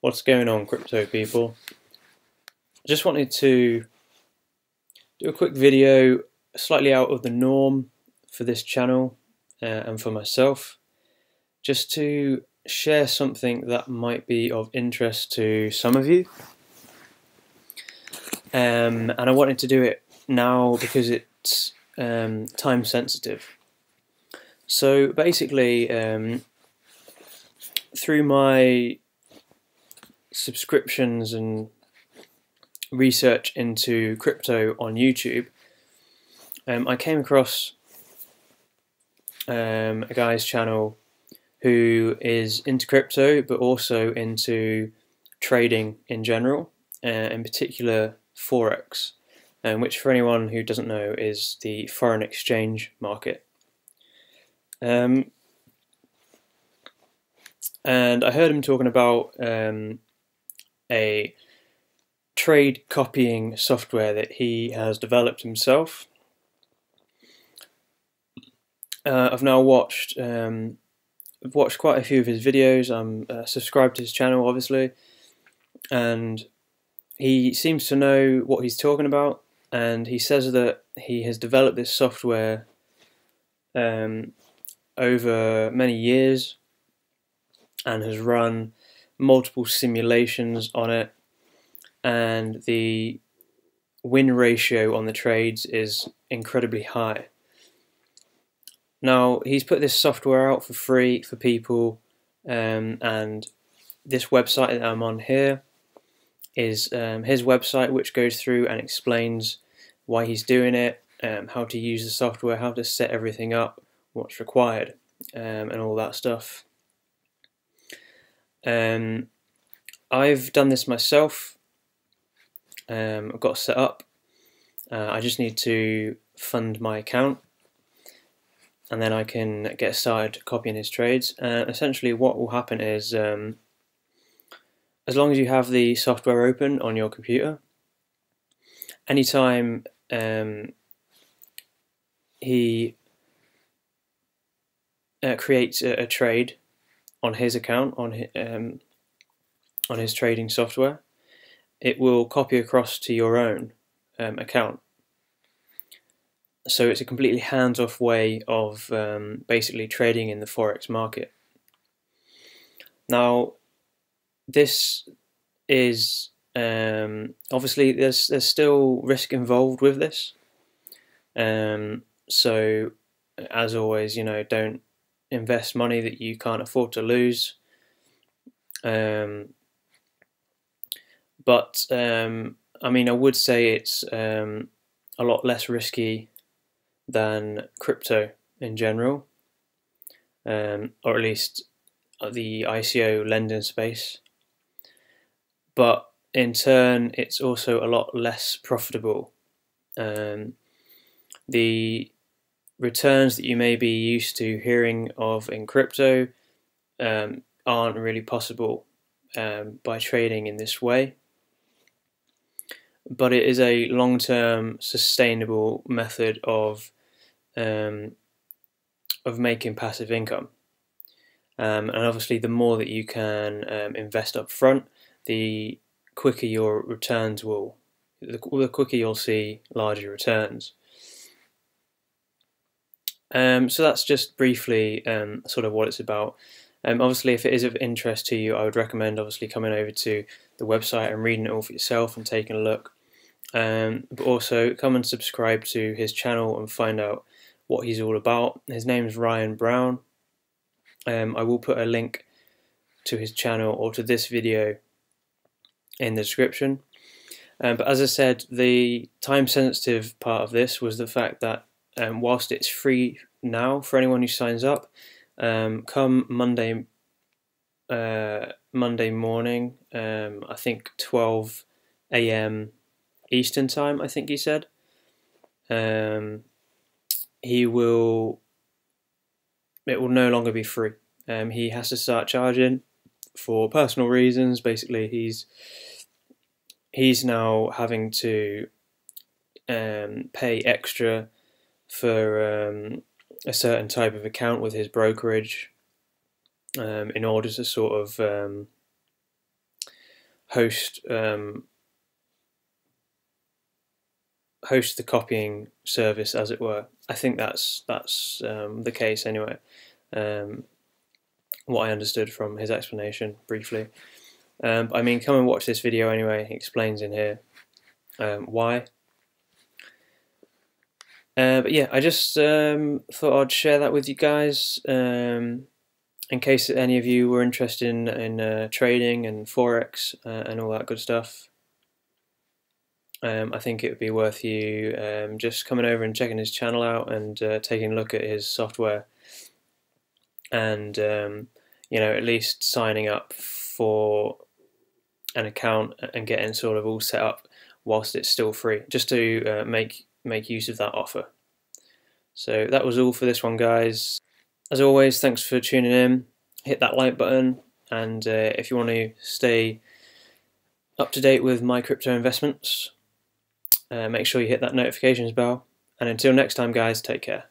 What's going on, crypto people? Just wanted to do a quick video slightly out of the norm for this channel and for myself, just to share something that might be of interest to some of you. And I wanted to do it now because it's time sensitive. So basically, through my subscriptions and research into crypto on YouTube, I came across a guy's channel who is into crypto but also into trading in general, in particular Forex, which for anyone who doesn't know is the foreign exchange market. And I heard him talking about a trade copying software that he has developed himself. I've now watched quite a few of his videos. I'm subscribed to his channel, obviously, and he seems to know what he's talking about. And he says that he has developed this software over many years and has run multiple simulations on it, and the win ratio on the trades is incredibly high. Now, he's put this software out for free for people, and this website that I'm on here is his website, which goes through and explains why he's doing it, how to use the software, how to set everything up, what's required, and all that stuff. I've done this myself. I've got set up. I just need to fund my account, and then I can get started copying his trades. Essentially what will happen is, as long as you have the software open on your computer, anytime he creates a trade on his account, on his trading software, it will copy across to your own account. So it's a completely hands-off way of basically trading in the Forex market. Now, this is obviously there's still risk involved with this. So as always, don't invest money that you can't afford to lose. But I mean, I would say it's a lot less risky than crypto in general, or at least the ICO lending space. But in turn, it's also a lot less profitable. The returns that you may be used to hearing of in crypto aren't really possible by trading in this way. But it is a long-term, sustainable method of making passive income. And obviously, the more that you can invest up front, the quicker your returns will, the quicker you'll see larger returns. So that's just briefly sort of what it's about. Obviously, if it is of interest to you, I would recommend obviously coming over to the website and reading it all for yourself and taking a look. But also come and subscribe to his channel and find out what he's all about. His name is Ryan Brown. I will put a link to his channel or to this video in the description. But as I said, the time sensitive part of this was the fact that whilst it's free now for anyone who signs up, come Monday morning, I think 12 AM Eastern time, I think he said, it will no longer be free. He has to start charging for personal reasons. Basically, he's now having to pay extra for a certain type of account with his brokerage in order to sort of host host the copying service, as it were. I think that's the case anyway. What I understood from his explanation briefly. I mean, come and watch this video anyway. He explains in here why. But yeah, I just thought I'd share that with you guys in case any of you were interested in trading and Forex and all that good stuff. I think it would be worth you just coming over and checking his channel out and taking a look at his software, and you know, at least signing up for an account and getting sort of all set up whilst it's still free, just to make use of that offer. So that was all for this one, guys. As always, thanks for tuning in. Hit that like button, and if you want to stay up to date with my crypto investments, make sure you hit that notifications bell. And until next time, guys, take care.